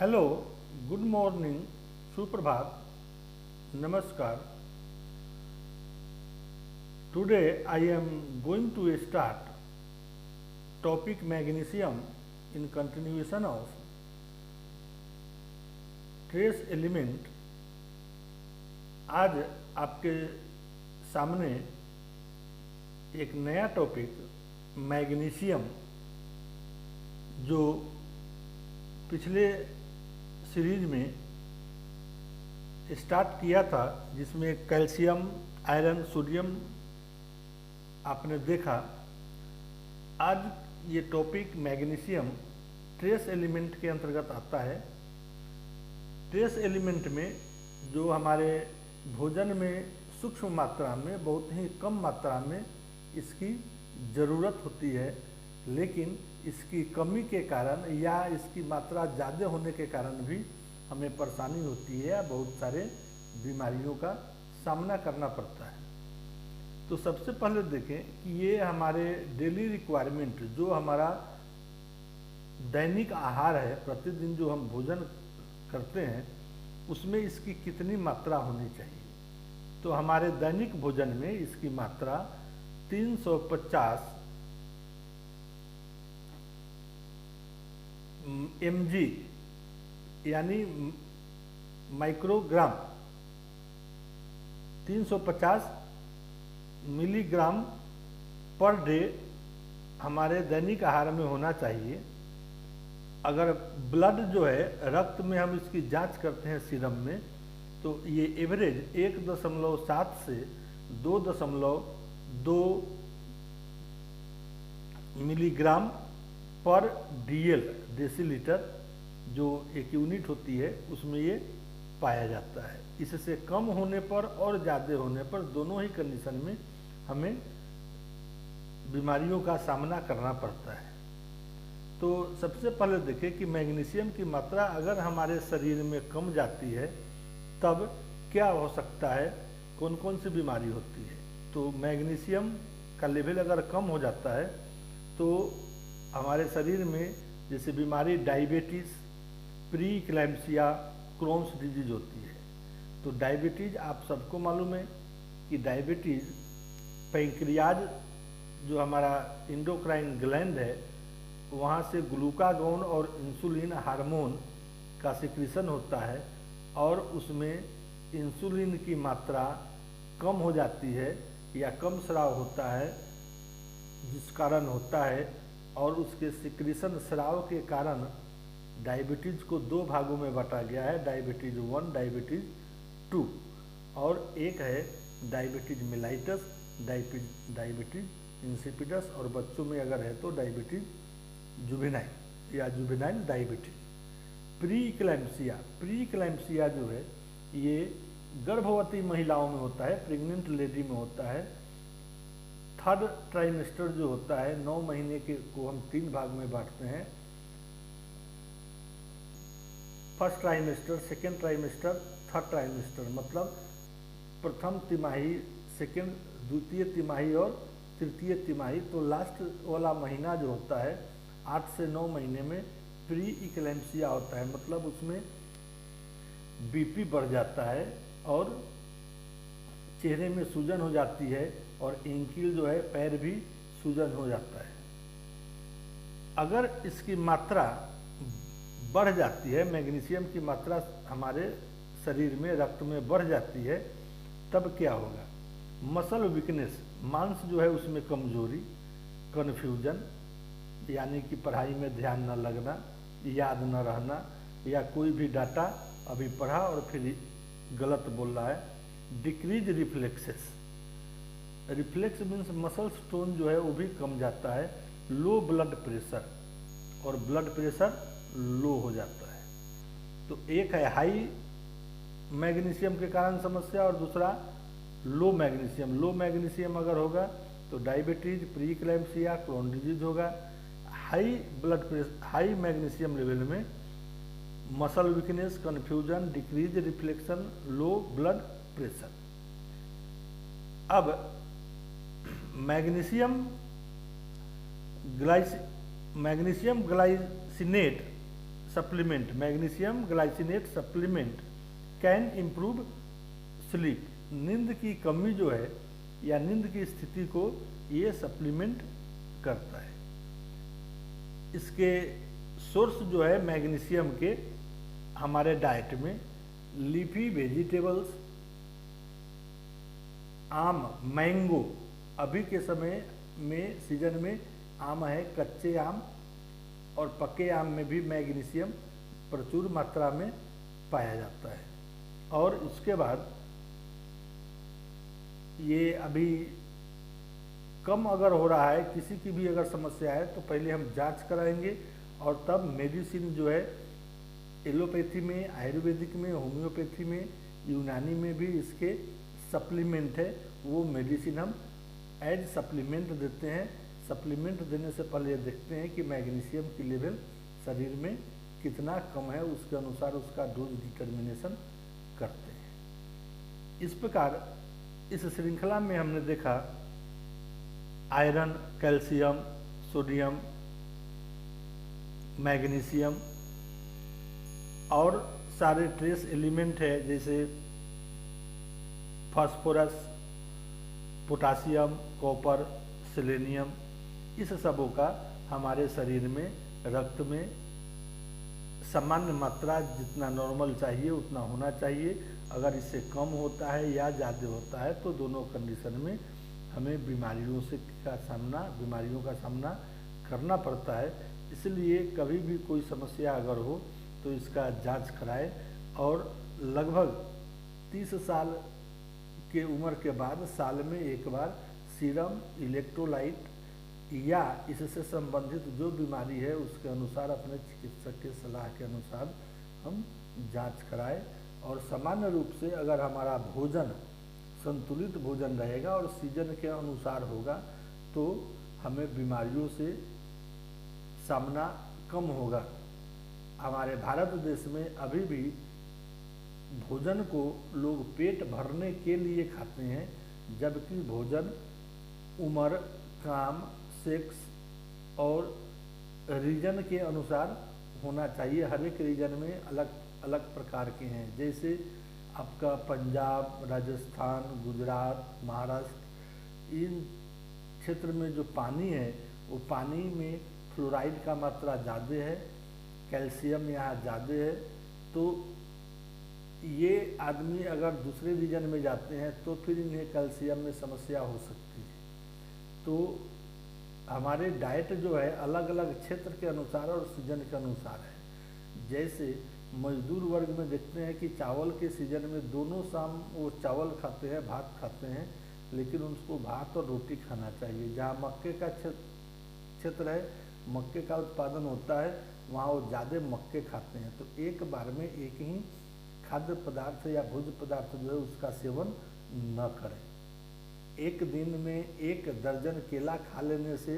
Hello, good morning, सुप्रभात, नमस्कार. Today I am going to start topic magnesium in continuation of trace element. आज आपके सामने एक नया टॉपिक मैग्नीशियम, जो पिछले सीरीज में स्टार्ट किया था, जिसमें कैल्शियम, आयरन, सोडियम आपने देखा. आज ये टॉपिक मैग्नीशियम ट्रेस एलिमेंट के अंतर्गत आता है. ट्रेस एलिमेंट में जो हमारे भोजन में सूक्ष्म मात्रा में, बहुत ही कम मात्रा में इसकी ज़रूरत होती है, लेकिन इसकी कमी के कारण या इसकी मात्रा ज़्यादा होने के कारण भी हमें परेशानी होती है या बहुत सारे बीमारियों का सामना करना पड़ता है. तो सबसे पहले देखें कि ये हमारे डेली रिक्वायरमेंट, जो हमारा दैनिक आहार है, प्रतिदिन जो हम भोजन करते हैं, उसमें इसकी कितनी मात्रा होनी चाहिए. तो हमारे दैनिक भोजन में इसकी मात्रा 350 mg यानी माइक्रोग्राम, 350 मिलीग्राम पर डे हमारे दैनिक आहार में होना चाहिए. अगर ब्लड जो है, रक्त में हम इसकी जांच करते हैं सीरम में, तो ये एवरेज 1.7 से 2.2 मिलीग्राम पर डीएल, डेसीलीटर, जो एक यूनिट होती है, उसमें ये पाया जाता है. इससे कम होने पर और ज़्यादा होने पर, दोनों ही कंडीशन में हमें बीमारियों का सामना करना पड़ता है. तो सबसे पहले देखें कि मैग्नीशियम की मात्रा अगर हमारे शरीर में कम जाती है, तब क्या हो सकता है, कौन कौन सी बीमारी होती है. तो मैग्नीशियम का लेवल अगर कम हो जाता है तो हमारे शरीर में जैसे बीमारी डायबिटीज़, प्री इक्लैम्सिया, क्रोन्स डिजीज होती है. तो डायबिटीज़ आप सबको मालूम है कि डायबिटीज़ पैंक्रियाज, जो हमारा इंडोक्राइन ग्लैंड है, वहाँ से ग्लूकागोन और इंसुलिन हार्मोन का सिक्रीशन होता है, और उसमें इंसुलिन की मात्रा कम हो जाती है या कम स्राव होता है, जिस कारण होता है. और उसके सिक्रीशन स्राव के कारण डायबिटीज़ को दो भागों में बांटा गया है, डायबिटीज़ 1, डायबिटीज़ 2, और एक है डायबिटीज़ मेलाइटस, डायबिटीज़ इंसिपिडस, और बच्चों में अगर है तो डायबिटीज़ जुवेनाइल या जुवेनाइल डायबिटीज़. प्री इक्लैम्सिया जो है, ये गर्भवती महिलाओं में होता है, प्रेग्नेंट लेडी में होता है. थर्ड ट्राइमेस्टर जो होता है, 9 महीने के को हम 3 भाग में बांटते हैं. First trimester, second trimester, third trimester. मतलब प्रथम तिमाही, सेकेंड, द्वितीय तिमाही और तृतीय तिमाही. तो लास्ट वाला महीना जो होता है, 8 से 9 महीने में प्री इक्लैम्सिया होता है. मतलब उसमें बीपी बढ़ जाता है और चेहरे में सूजन हो जाती है, और एंकिल जो है, पैर भी सूजन हो जाता है. अगर इसकी मात्रा बढ़ जाती है, मैग्नीशियम की मात्रा हमारे शरीर में, रक्त में बढ़ जाती है, तब क्या होगा. मसल वीकनेस, मांस जो है उसमें कमजोरी, कन्फ्यूजन, यानी कि पढ़ाई में ध्यान न लगना, याद न रहना, या कोई भी डाटा अभी पढ़ा और फिर गलत बोल रहा है. Decrease reflexes, reflex means muscles tone जो है वो भी कम जाता है. लो ब्लड प्रेशर, और ब्लड प्रेशर लो हो जाता है. तो एक है हाई मैग्नीशियम के कारण समस्या, और दूसरा लो मैग्नीशियम. लो मैग्नीशियम अगर होगा तो diabetes, pre eclampsia, Crohn disease होगा. High blood pressure, high magnesium level में muscle weakness, confusion, decrease reflection, low blood pressure. अब magnesium glycinate supplement, magnesium glycinate supplement can improve sleep. नींद की कमी जो है या नींद की स्थिति को ये सप्लीमेंट करता है। इसके सोर्स जो है मैग्नीशियम के हमारे डाइट में लीफी वेजिटेबल्स, आम, मैंगो, अभी के समय में सीजन में आम है, कच्चे आम और पके आम में भी मैग्नीशियम प्रचुर मात्रा में पाया जाता है। और इसके बाद ये अभी कम अगर हो रहा है, किसी की भी अगर समस्या है तो पहले हम जांच कराएंगे और तब मेडिसिन जो है एलोपैथी में, आयुर्वेदिक में, होम्योपैथी में, यूनानी में भी इसके सप्लीमेंट है, वो मेडिसिन हम एज सप्लीमेंट देते हैं। सप्लीमेंट देने से पहले ये देखते हैं कि मैग्नीशियम की लेवल शरीर में कितना कम है, उसके अनुसार उसका डोज डिटर्मिनेशन करते हैं। इस प्रकार इस श्रृंखला में हमने देखा आयरन, कैल्शियम, सोडियम, मैग्नीशियम और सारे ट्रेस एलिमेंट है जैसे फास्फोरस, पोटासियम, कॉपर, सेलेनियम, इस सबों का हमारे शरीर में रक्त में सामान्य मात्रा जितना नॉर्मल चाहिए उतना होना चाहिए। अगर इससे कम होता है या ज़्यादा होता है तो दोनों कंडीशन में हमें बीमारियों का सामना करना पड़ता है। इसलिए कभी भी कोई समस्या अगर हो तो इसका जांच कराएं और लगभग 30 साल के उम्र के बाद साल में एक बार सीरम, इलेक्ट्रोलाइट या इससे संबंधित जो बीमारी है उसके अनुसार अपने चिकित्सक के सलाह के अनुसार हम जांच कराएं। और सामान्य रूप से अगर हमारा भोजन संतुलित भोजन रहेगा और सीजन के अनुसार होगा तो हमें बीमारियों से सामना कम होगा। हमारे भारत देश में अभी भी भोजन को लोग पेट भरने के लिए खाते हैं, जबकि भोजन उम्र, काम, सेक्स और रीजन के अनुसार होना चाहिए। हर एक रीजन में अलग अलग प्रकार के हैं, जैसे आपका पंजाब, राजस्थान, गुजरात, महाराष्ट्र, इन क्षेत्र में जो पानी है वो पानी में फ्लोराइड का मात्रा ज़्यादा है, कैल्शियम यहाँ ज़्यादा है। तो ये आदमी अगर दूसरे रीजन में जाते हैं तो फिर इन्हें कैल्शियम में समस्या हो सकती है। तो हमारे डाइट जो है अलग अलग क्षेत्र के अनुसार और सीजन के अनुसार है। जैसे मजदूर वर्ग में देखते हैं कि चावल के सीजन में दोनों शाम वो चावल खाते हैं, भात खाते हैं, लेकिन उनको भात और रोटी खाना चाहिए। जहाँ मक्के का क्षेत्र है, मक्के का उत्पादन होता है, वहाँ वो ज़्यादा मक्के खाते हैं। तो एक बार में एक ही खाद्य पदार्थ या भोज्य पदार्थ जो है उसका सेवन न करें। एक दिन में 1 दर्जन केला खा लेने से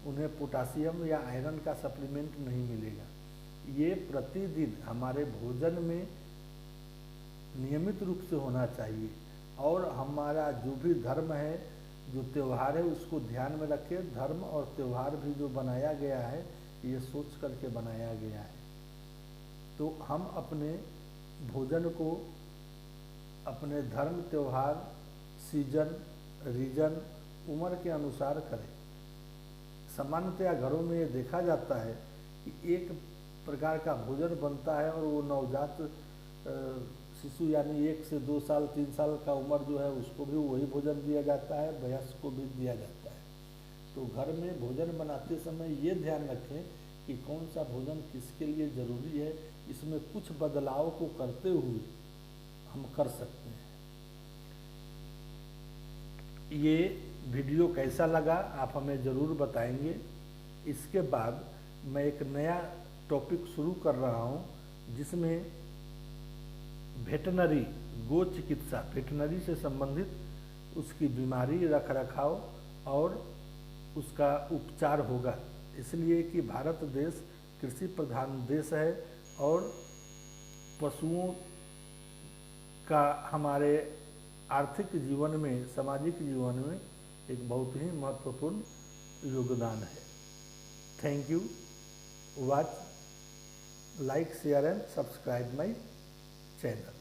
उन्हें पोटासियम या आयरन का सप्लीमेंट नहीं मिलेगा। ये प्रतिदिन हमारे भोजन में नियमित रूप से होना चाहिए। और हमारा जो भी धर्म है, जो त्यौहार है, उसको ध्यान में रखें। धर्म और त्यौहार भी जो बनाया गया है ये सोच करके बनाया गया है। तो हम अपने भोजन को अपने धर्म, त्यौहार, सीजन, रीजन, उम्र के अनुसार करें। सामान्यतया घरों में ये देखा जाता है कि एक प्रकार का भोजन बनता है और वो नवजात शिशु यानी 1 से 2 साल 3 साल का उम्र जो है उसको भी वही भोजन दिया जाता है, वयस्क को भी दिया जाता है। तो घर में भोजन बनाते समय ये ध्यान रखें कि कौन सा भोजन किसके लिए ज़रूरी है। इसमें कुछ बदलाव को करते हुए हम कर सकते हैं। ये वीडियो कैसा लगा आप हमें ज़रूर बताएंगे। इसके बाद मैं एक नया टॉपिक शुरू कर रहा हूँ जिसमें वेटनरी, गो चिकित्सा, वेटनरी से संबंधित उसकी बीमारी, रख रखाव और उसका उपचार होगा। इसलिए कि भारत देश कृषि प्रधान देश है और पशुओं का हमारे आर्थिक जीवन में, सामाजिक जीवन में एक बहुत ही महत्वपूर्ण योगदान है। Thank you, watch like, share and subscribe my channel.